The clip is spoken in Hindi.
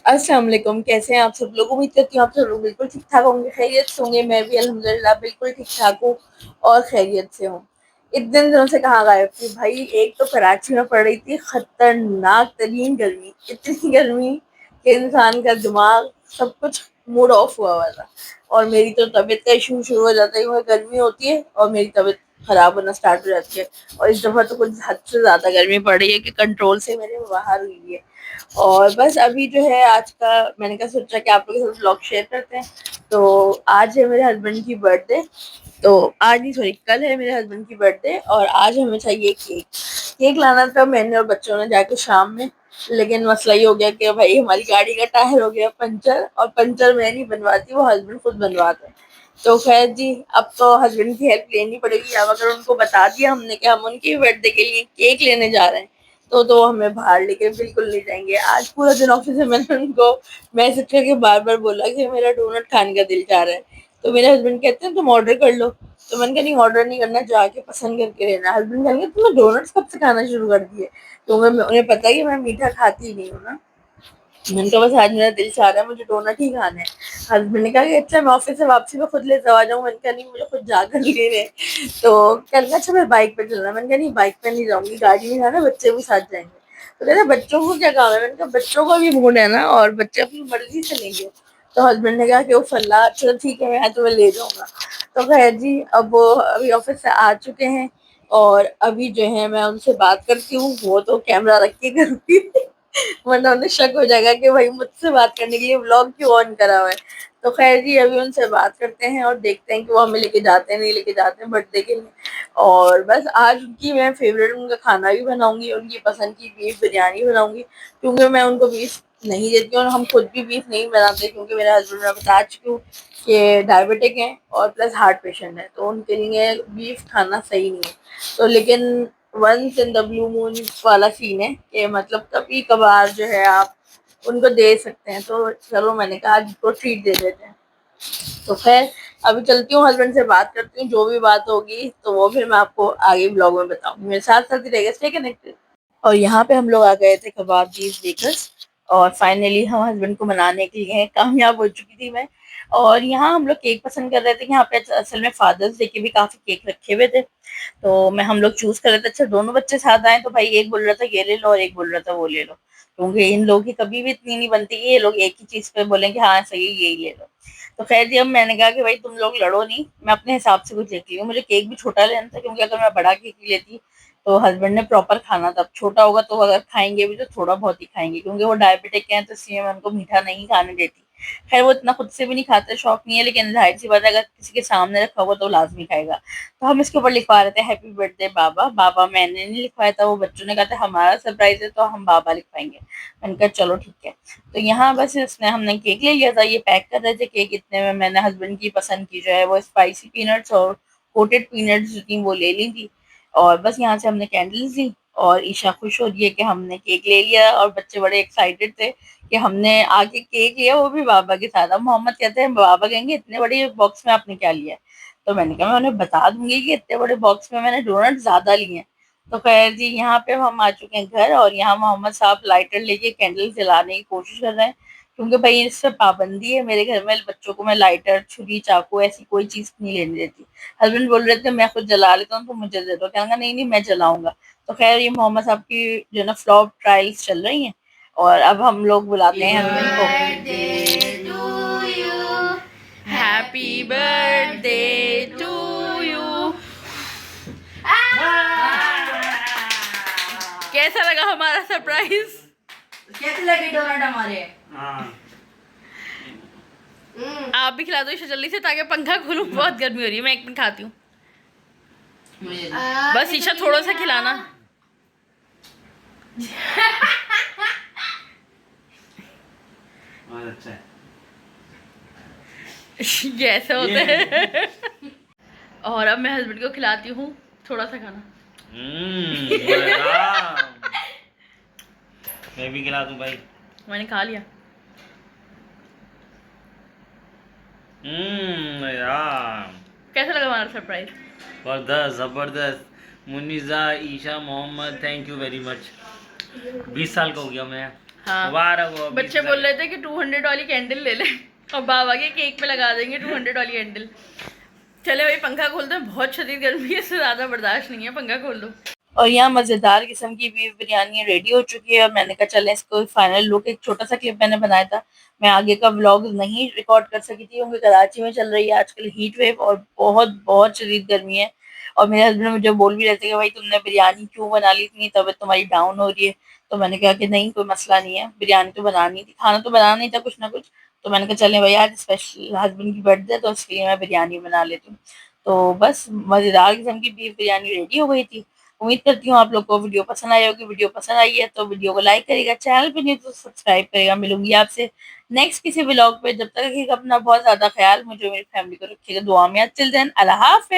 अस्सलाम वालेकुम। कैसे हैं आप सब लोग? उम्मीद करती हूँ आप सब लोग बिल्कुल ठीक ठाक होंगे, खैरियत से होंगे। मैं भी अल्हम्दुलिल्लाह बिल्कुल ठीक ठाक हूँ और खैरियत से हूँ। इतने दिनों से कहाँ गायब थी भाई। एक तो कराची में पड़ रही थी खतरनाक तरीन गर्मी, इतनी गर्मी कि इंसान का दिमाग सब कुछ मूड ऑफ हुआ था। और मेरी तो तबीयत का इशू शुरू हो जाता है, गर्मी होती है और मेरी तबीयत खराब होना स्टार्ट हो जाती है। और इस दफा तो कुछ हद से ज्यादा गर्मी पड़ रही है कि कंट्रोल से मेरे बाहर हुई है। और बस अभी जो है आज का मैंने कहा सोचा कि आप लोगों के साथ ब्लॉग शेयर करते हैं। तो आज है मेरे हस्बैंड की बर्थडे। तो आज नहीं, सॉरी, कल है मेरे हस्बैंड की बर्थडे और आज हमें चाहिए केक। केक लाना था मैंने और बच्चों ने जाके शाम में, लेकिन मसला ये हो गया कि भाई हमारी गाड़ी का टायर हो गया पंचर, और पंचर मैं नहीं बनवाती, वो हस्बैंड खुद बनवाते हैं। तो खैर जी, अब तो हस्बैंड की हेल्प लेनी पड़ेगी। अब अगर उनको बता दिया हमने कि हम उनकी बर्थडे के लिए केक लेने जा रहे हैं तो हमें बाहर लेके बिल्कुल नहीं जाएंगे। आज पूरा दिन ऑफिस में मैंने उनको मैसेज करके बार बार बोला कि मेरा डोनट खाने का दिल चाह रहा है। तो मेरे हस्बैंड कहते हैं तुम ऑर्डर कर लो। तो मैंने कहा नहीं, ऑर्डर नहीं करना, जाके पसंद करके लेना। हस्बैंड कहेंगे तुमने डोनट्स कब से खाना शुरू कर दिए? तो उन्हें पता है कि मैं मीठा खाती ही नहीं हूँ ना। मैंने कहा बस आज मेरा दिल चाह रहा है, मुझे डोनट ही खाना है। हस्बैंड ने कहा कि अच्छा मैं ऑफिस से वापसी में खुद लेते आ जाऊँ। मैंने कहा नहीं, मुझे खुद जाकर लेने हैं। तो कहने अच्छा मैं बाइक पे चलना। मैंने कहा नहीं, बाइक पे नहीं जाऊंगी, गाड़ी में जाना, बच्चे भी साथ जाएंगे। तो कहते बच्चों को क्या काम है? मैंने कहा बच्चों का भी मूड है ना, और बच्चे अपनी मर्जी से लेंगे। तो हस्बैंड ने कहा कि वो फल्ला चलो ठीक है, मैं तुम्हें ले जाऊंगा। तो खैर जी, अब वो अभी ऑफिस से आ चुके हैं और अभी जो है मैं उनसे बात करती हूँ। वो तो कैमरा रख के करती है वरना उन्हें शक हो जाएगा कि भाई मुझसे बात करने के लिए व्लॉग क्यों ऑन करा हुआ है। तो खैर जी, अभी उनसे बात करते हैं और देखते हैं कि वो हमें लेके जाते हैं नहीं लेके जाते हैं बर्थडे के लिए। और बस आज उनकी मैं फेवरेट उनका खाना भी बनाऊंगी, उनकी पसंद की बीफ बिरयानी बनाऊंगी, क्योंकि मैं उनको बीफ नहीं देती हूँ और हम खुद भी बीफ नहीं बनाते, क्योंकि मेरे हस्बैंड ने बता चुकी हूँ कि डायबिटिक हैं और प्लस हार्ट पेशेंट है, तो उनके लिए बीफ खाना सही नहीं है। तो लेकिन once in the blue moon वाला सीन है कि मतलब कभी कभार जो है आप उनको दे सकते हैं। तो चलो मैंने कहा आज को ट्रीट दे देते हैं। तो खैर अभी चलती हूँ, हस्बैंड से बात करती हूँ, जो भी बात होगी तो वो फिर मैं आपको आगे ब्लॉग में बताऊंगी। मेरे साथ साथ ही रहेगा, स्टे कनेक्टेड। और यहाँ पे हम लोग आ गए थे कबाब चीज बेकर्स, और फाइनली हम हस्बैंड को मनाने के लिए कामयाब हो चुकी थी मैं। और यहाँ हम लोग केक पसंद कर रहे थे। यहाँ पे असल में फादर्स डे के भी काफी केक रखे हुए थे, तो मैं हम लोग चूज कर रहे थे। अच्छा दोनों बच्चे साथ आए तो भाई एक बोल रहा था ये ले लो और एक बोल रहा था वो ले लो, क्योंकि इन लोगों की कभी भी इतनी नहीं बनती कि ये लोग एक ही चीज पे बोलेंगे हाँ सही यही ले लो। तो खैर जी, अब मैंने कहा कि भाई तुम लोग लड़ो नहीं, मैं अपने हिसाब से कुछ लेती हूँ। मुझे केक भी छोटा लेना था, क्योंकि अगर मैं बड़ा केक लेती तो हस्बैंड ने प्रॉपर खाना था। छोटा होगा तो अगर खाएंगे भी तो थोड़ा बहुत ही खाएंगे, क्योंकि वो डायबिटिक हैं, तो इसलिए मैं उनको मीठा नहीं खाने देती। खैर वो इतना खुद से भी नहीं खाते, शौक नहीं है, लेकिन जाहिर सी बात है अगर किसी के सामने रखा होगा तो लाजमी खाएगा। तो हम इसके ऊपर लिखवा रहे थे हैप्पी बर्थडे बाबा। बाबा मैंने नहीं लिखवाया था, वो बच्चों ने कहा था हमारा सरप्राइज है तो हम बाबा लिखवाएंगे। मैंने कहा चलो ठीक है। तो यहाँ बस इसने हमने केक ले लिया था, ये पैक कर रहे थे केक। इतने में मैंने हस्बैंड की पसंद की जो है वो स्पाइसी पीनट्स और कोटेड पीनट्स जो थी वो ले ली थी। और बस यहाँ से हमने कैंडल्स ली और ईशा खुश हो रही है कि हमने केक ले लिया, और बच्चे बड़े एक्साइटेड थे कि हमने आके केक लिया, वो भी बाबा के साथ। अब मोहम्मद कहते हैं बाबा कहेंगे इतने बड़े बॉक्स में आपने क्या लिया है? तो मैंने कहा मैं उन्हें बता दूंगी कि इतने बड़े बॉक्स में मैंने डोनट ज्यादा लिए हैं। तो खैर जी, यहाँ पे हम आ चुके हैं घर, और यहाँ मोहम्मद साहब लाइटर लेके कैंडल जलाने की कोशिश कर रहे हैं, क्योंकि भाई इस पे पाबंदी है मेरे घर में। बच्चों को मैं लाइटर छुरी चाकू ऐसी कोई चीज नहीं लेने देती। हस्बैंड बोल रहे थे मैं खुद जला लेता हूँ तो मुझे दे दो, कहना नहीं नहीं मैं जलाऊंगा। तो खैर ये मोहम्मद साहब की जो ना फ्लॉप ट्रायल्स चल रही हैं, और अब हम लोग बुलाते हैं हस्बैंड को। Happy birthday to you. कैसा लगा हमारा सरप्राइज? कैसे लगे डोनट हमारे? आप भी खिला दो इसे जल्दी से, ताकि पंखा खोलूं, बहुत गर्मी हो रही है। मैं एक मिनट खाती हूँ, बस ईशा थोड़ा सा खिलाना। अच्छा है। ये ऐसे होते हैं। और अब मैं हस्बैंड को खिलाती हूँ थोड़ा सा खाना। मैं भी खिला दूं भाई। मैंने खा लिया। यार कैसा लगा हमारा सरप्राइज? जबरदस्त जबरदस्त। Muneeza, Isha, Mohammed, thank you very much. 20 साल का हो गया मैं। हाँ मुबारक हो। बच्चे बोल रहे थे कि 200 वाली कैंडल ले ले और बाबा के केक पे लगा देंगे 200 वाली कैंडल। चले भाई पंखा खोल दो, बहुत शदीद गर्मी है, इससे ज्यादा बर्दाश्त नहीं है, पंखा खोल दो। और यहाँ मज़ेदार किस्म की बीफ बिरयानी रेडी हो चुकी है और मैंने कहा चलें इसको फाइनल लुक, एक छोटा सा क्लिप मैंने बनाया था। मैं आगे का व्लॉग नहीं रिकॉर्ड कर सकी थी क्योंकि कराची में चल रही है आजकल हीट वेव और बहुत बहुत शदीद गर्मी है। और मेरे हस्बैंड मुझे बोल भी रहे थे कि भाई तुमने बिरयानी क्यों बना ली, इतनी तबीयत तुम्हारी डाउन हो रही है। तो मैंने कहा कि नहीं कोई मसला नहीं है, बिरयानी तो बनानी थी, खाना तो बनाना नहीं था कुछ ना कुछ। तो मैंने कहा चलें भाई आज स्पेशल हस्बैंड की बर्थडे तो इसके लिए मैं बिरयानी बना लेती हूँ। तो बस मज़ेदार किस्म की बीफ बिरयानी रेडी हो गई थी। उम्मीद करती हूँ आप लोग को वीडियो पसंद आई होगी। वीडियो पसंद आई है तो वीडियो को लाइक करेगा, चैनल पे नहीं तो सब्सक्राइब करेगा। मिलूंगी आपसे नेक्स्ट किसी व्लॉग पे, जब तक रखिएगा अपना बहुत ज्यादा ख्याल, मुझे मेरी फैमिली को रखिएगा दुआ में। टिल देन अल्लाह हाफिज़।